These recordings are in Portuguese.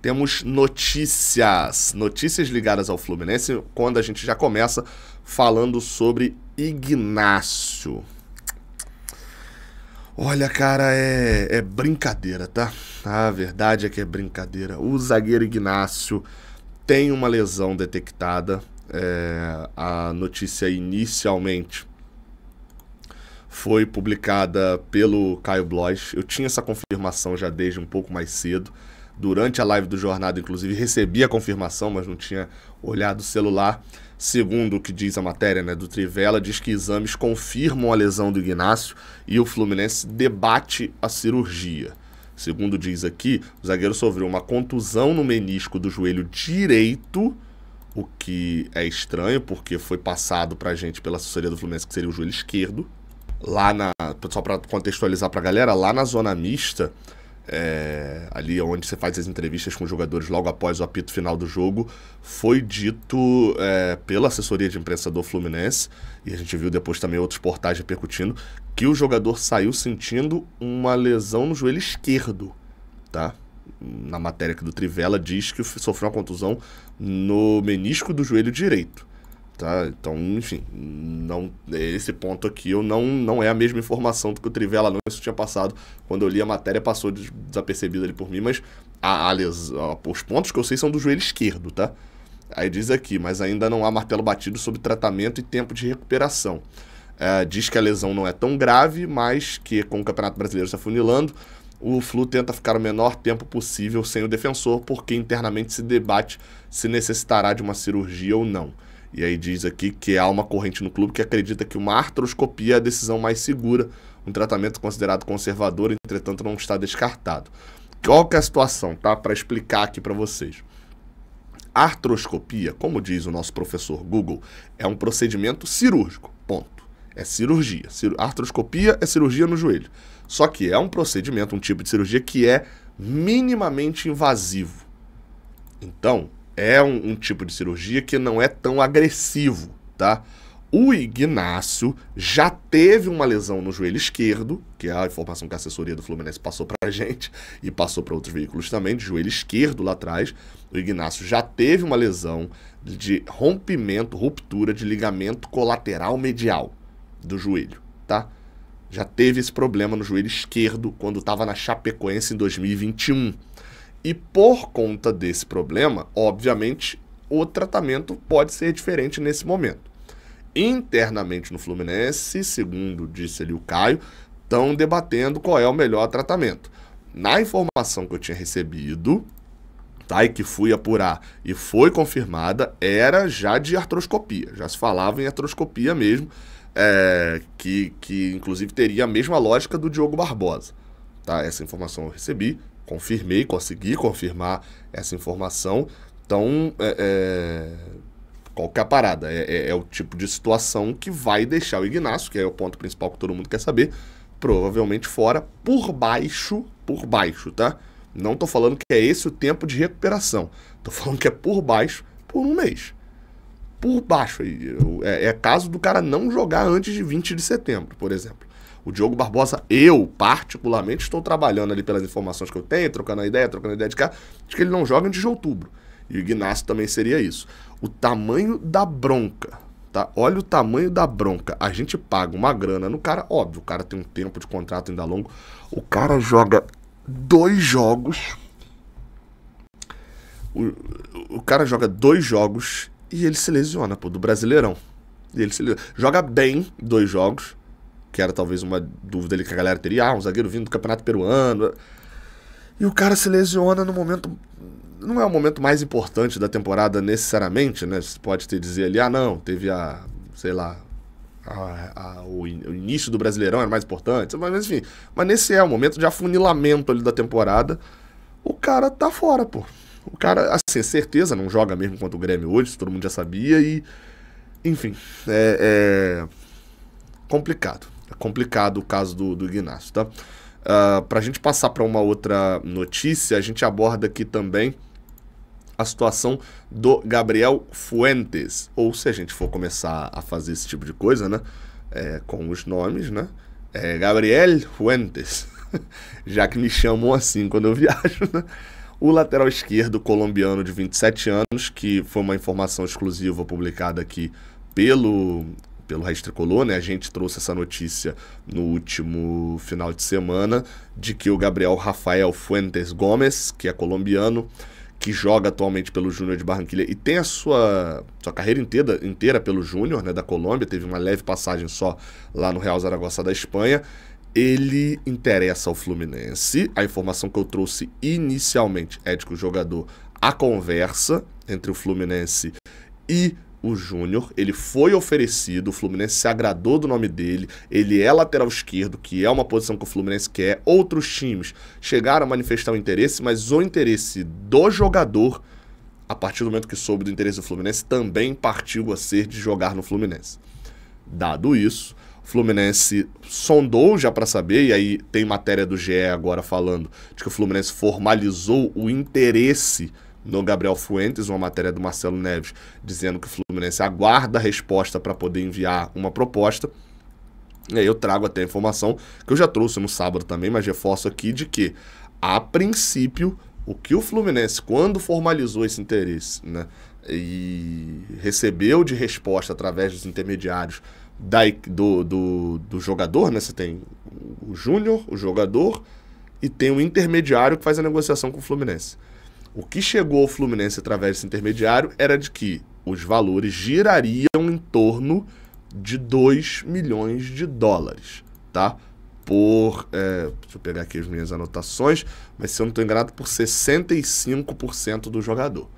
temos notícias ligadas ao Fluminense, quando a gente já começa falando sobre Ignacio. Olha, cara, é brincadeira, tá? A verdade é que é brincadeira. O zagueiro Ignacio tem uma lesão detectada. A notícia inicialmente foi publicada pelo Caio Blois. Eu tinha essa confirmação já desde um pouco mais cedo. Durante a live do Jornada, inclusive, recebi a confirmação, mas não tinha olhado o celular. Segundo o que diz a matéria, né, do Trivela, diz que exames confirmam a lesão do Ignacio e o Fluminense debate a cirurgia. Segundo diz aqui, o zagueiro sofreu uma contusão no menisco do joelho direito, o que é estranho, porque foi passado pra gente pela assessoria do Fluminense que seria o joelho esquerdo. Só para contextualizar pra galera, lá na zona mista, ali onde você faz as entrevistas com os jogadores logo após o apito final do jogo, foi dito pela assessoria de imprensa do Fluminense, e a gente viu depois também outros portais repercutindo, que o jogador saiu sentindo uma lesão no joelho esquerdo, tá? Na matéria aqui do Trivela diz que sofreu uma contusão no menisco do joelho direito. Tá? Então, enfim, esse ponto aqui não é a mesma informação do que o Trivela, não. Isso tinha passado, quando eu li a matéria, passou desapercebido ali por mim, mas os pontos que eu sei são do joelho esquerdo, tá? Aí diz aqui, mas ainda não há martelo batido sobre tratamento e tempo de recuperação. Diz que a lesão não é tão grave, mas que com o Campeonato Brasileiro se afunilando, o Flu tenta ficar o menor tempo possível sem o defensor, porque internamente se debate se necessitará de uma cirurgia ou não. E aí diz aqui que há uma corrente no clube que acredita que uma artroscopia é a decisão mais segura, um tratamento considerado conservador, entretanto não está descartado. Qual que é a situação, tá? Para explicar aqui para vocês. Artroscopia, como diz o nosso professor Google, é um procedimento cirúrgico, ponto. É cirurgia. Artroscopia é cirurgia no joelho. Só que é um procedimento, um tipo de cirurgia que é minimamente invasivo. Então, é um tipo de cirurgia que não é tão agressivo, tá? O Ignacio já teve uma lesão no joelho esquerdo, que é a informação que a assessoria do Fluminense passou pra gente e passou para outros veículos também, de joelho esquerdo lá atrás. O Ignacio já teve uma lesão de ruptura de ligamento colateral medial do joelho, tá? Já teve esse problema no joelho esquerdo quando estava na Chapecoense em 2021. E por conta desse problema, obviamente, o tratamento pode ser diferente nesse momento. Internamente no Fluminense, segundo disse ali o Caio, estão debatendo qual é o melhor tratamento. Na informação que eu tinha recebido, tá, e que fui apurar e foi confirmada, era já de artroscopia. Já se falava em artroscopia mesmo, que inclusive teria a mesma lógica do Diogo Barbosa. Tá? Essa informação eu recebi. Confirmei, consegui confirmar essa informação. Então, qual que é a parada? É o tipo de situação que vai deixar o Ignacio, que é o ponto principal que todo mundo quer saber, provavelmente fora por baixo, tá? Não tô falando que é esse o tempo de recuperação. Tô falando que é por baixo por um mês. Por baixo. É caso do cara não jogar antes de 20 de setembro, por exemplo. O Diogo Barbosa, eu particularmente estou trabalhando ali pelas informações que eu tenho, trocando ideia de cá, de que ele não joga antes de outubro. E o Ignacio também seria isso. O tamanho da bronca, tá? Olha o tamanho da bronca. A gente paga uma grana no cara, óbvio, o cara tem um tempo de contrato ainda longo. O cara joga 2 jogos. O cara joga 2 jogos e ele se lesiona, pô, do Brasileirão. Joga bem 2 jogos. Que era talvez uma dúvida ali que a galera teria. Um zagueiro vindo do Campeonato Peruano. E o cara se lesiona no momento... Não é o momento mais importante da temporada necessariamente, né? Você pode dizer ali, não, teve o início do Brasileirão era mais importante. Mas enfim, mas nesse é o momento de afunilamento ali da temporada. O cara tá fora, pô. O cara, assim, certeza, não joga mesmo contra o Grêmio hoje, todo mundo já sabia. E, enfim, complicado. É complicado o caso do Ignacio, tá? Pra gente passar para uma outra notícia, a gente aborda aqui também a situação do Gabriel Fuentes. Ou se a gente for começar a fazer esse tipo de coisa, né? Com os nomes, né? Gabriel Fuentes. Já que me chamam assim quando eu viajo, né? o lateral esquerdo colombiano de 27 anos, que foi uma informação exclusiva publicada aqui pelo Raiz Tricolor, né? A gente trouxe essa notícia no último final de semana, de que o Gabriel Rafael Fuentes Gomes, que é colombiano, que joga atualmente pelo Júnior de Barranquilla e tem a sua carreira inteira pelo Júnior, né, da Colômbia, teve uma leve passagem só lá no Real Zaragoza da Espanha, ele interessa ao Fluminense. A informação que eu trouxe inicialmente é de que o jogador, a conversa entre o Fluminense e o Júnior, ele foi oferecido, o Fluminense se agradou do nome dele, ele é lateral esquerdo, que é uma posição que o Fluminense quer. Outros times chegaram a manifestar o interesse, mas o interesse do jogador, a partir do momento que soube do interesse do Fluminense, também partiu a ser de jogar no Fluminense. Dado isso, o Fluminense sondou já para saber, e aí tem matéria do GE agora falando de que o Fluminense formalizou o interesse no Gabriel Fuentes, uma matéria do Marcelo Neves, dizendo que o Fluminense aguarda a resposta para poder enviar uma proposta. E aí eu trago até a informação que eu já trouxe no sábado também, mas reforço aqui, de que, a princípio, o que o Fluminense, quando formalizou esse interesse, né, e recebeu de resposta através dos intermediários do jogador, né, você tem o Júnior, o jogador, e tem o intermediário que faz a negociação com o Fluminense. O que chegou ao Fluminense através desse intermediário era de que os valores girariam em torno de 2 milhões de dólares, tá? Deixa eu pegar aqui as minhas anotações, mas se eu não estou enganado, por 65% do jogador.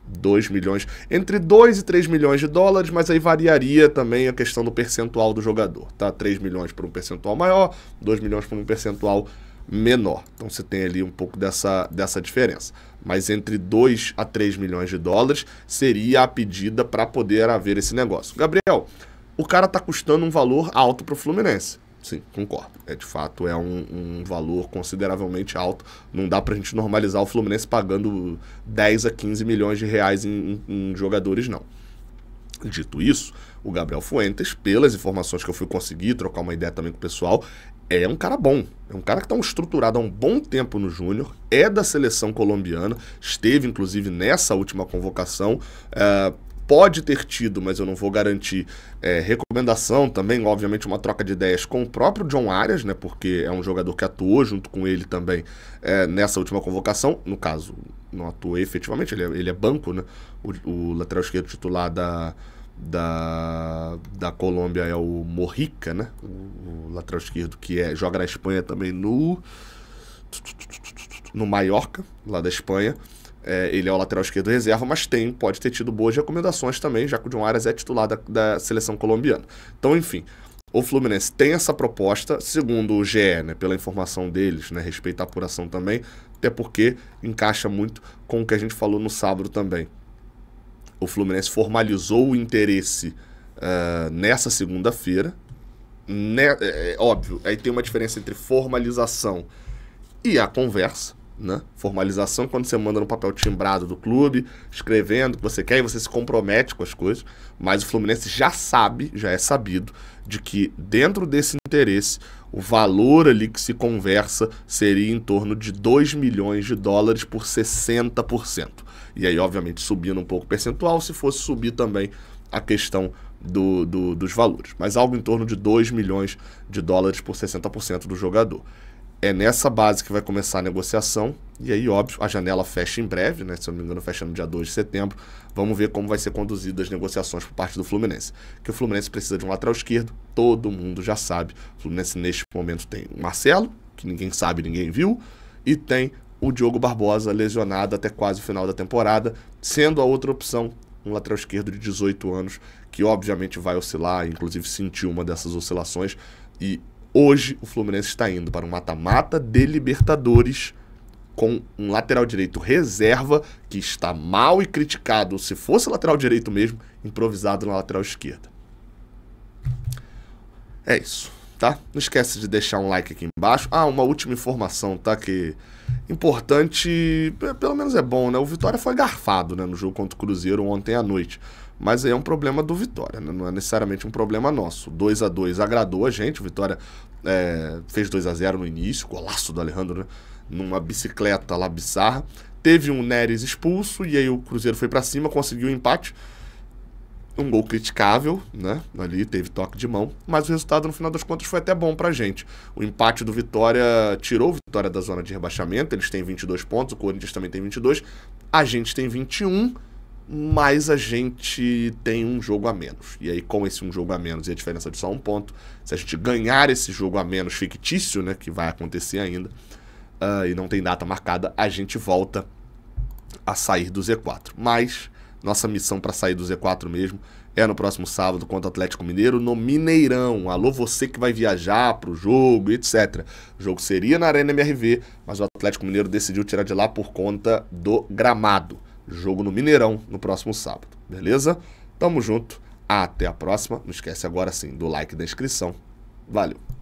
2 milhões, entre 2 e 3 milhões de dólares, mas aí variaria também a questão do percentual do jogador, tá? 3 milhões por um percentual maior, 2 milhões por um percentual menor. Então você tem ali um pouco dessa diferença. Mas entre 2 a 3 milhões de dólares seria a pedida para poder haver esse negócio. Gabriel, o cara está custando um valor alto para o Fluminense. Sim, concordo. De fato, é um valor consideravelmente alto. Não dá para a gente normalizar o Fluminense pagando 10 a 15 milhões de reais em jogadores, não. Dito isso, o Gabriel Fuentes, pelas informações que eu fui conseguir, trocar uma ideia também com o pessoal, é um cara bom. É um cara que está estruturado há um bom tempo no Júnior, é da seleção colombiana, esteve inclusive nessa última convocação, pode ter tido, mas eu não vou garantir, recomendação também, obviamente uma troca de ideias com o próprio John Arias, né, porque é um jogador que atuou junto com ele também nessa última convocação. No caso, não atuou efetivamente, ele é banco, né, o lateral esquerdo titular da Colômbia é o Mojica, né, o lateral esquerdo que joga na Espanha também no Mallorca, lá da Espanha. Ele é o lateral esquerdo reserva, mas pode ter tido boas recomendações também, já que o John Arias é titular da seleção colombiana. Então, enfim, o Fluminense tem essa proposta, segundo o GE, né, pela informação deles, né, respeito à apuração também, até porque encaixa muito com o que a gente falou no sábado também. O Fluminense formalizou o interesse nessa segunda-feira. Óbvio, aí tem uma diferença entre formalização e a conversa, né? Formalização quando você manda no papel timbrado do clube, escrevendo o que você quer e você se compromete com as coisas, mas o Fluminense já é sabido de que dentro desse interesse, o valor ali que se conversa seria em torno de 2 milhões de dólares por 60%. E aí, obviamente, subindo um pouco o percentual, se fosse subir também a questão dos valores. Mas algo em torno de 2 milhões de dólares por 60% do jogador. É nessa base que vai começar a negociação, e aí, óbvio, a janela fecha em breve, né? Se eu não me engano, fecha no dia 2 de setembro. Vamos ver como vai ser conduzidas as negociações por parte do Fluminense. Que o Fluminense precisa de um lateral esquerdo, todo mundo já sabe. O Fluminense, neste momento, tem o Marcelo, que ninguém sabe, ninguém viu, e tem o Diogo Barbosa, lesionado até quase o final da temporada, sendo a outra opção um lateral esquerdo de 18 anos, que obviamente vai oscilar, inclusive sentiu uma dessas oscilações, e hoje o Fluminense está indo para um mata-mata de Libertadores com um lateral direito reserva que está mal e criticado, se fosse lateral direito mesmo, improvisado na lateral esquerda. É isso, tá? Não esquece de deixar um like aqui embaixo. Uma última informação, tá? Que importante, pelo menos é bom, né? O Vitória foi garfado, né, no jogo contra o Cruzeiro ontem à noite. Mas aí é um problema do Vitória, né? Não é necessariamente um problema nosso. 2-2 agradou a gente, o Vitória fez 2-0 no início, golaço do Alejandro, né? Numa bicicleta lá bizarra. Teve um Neres expulso, e aí o Cruzeiro foi pra cima, conseguiu o empate. Um gol criticável, né? Ali teve toque de mão, mas o resultado no final das contas foi até bom pra gente. O empate do Vitória tirou o Vitória da zona de rebaixamento, eles têm 22 pontos, o Corinthians também tem 22, a gente tem 21, mas a gente tem um jogo a menos. E aí, com esse um jogo a menos e a diferença de só um ponto, se a gente ganhar esse jogo a menos fictício, né, que vai acontecer ainda, e não tem data marcada, a gente volta a sair do Z4. Mas nossa missão para sair do Z4 mesmo é no próximo sábado contra o Atlético Mineiro no Mineirão. Alô, você que vai viajar pro jogo, etc. O jogo seria na Arena MRV, mas o Atlético Mineiro decidiu tirar de lá por conta do gramado. Jogo no Mineirão no próximo sábado, beleza? Tamo junto, até a próxima. Não esquece agora sim do like e da inscrição. Valeu!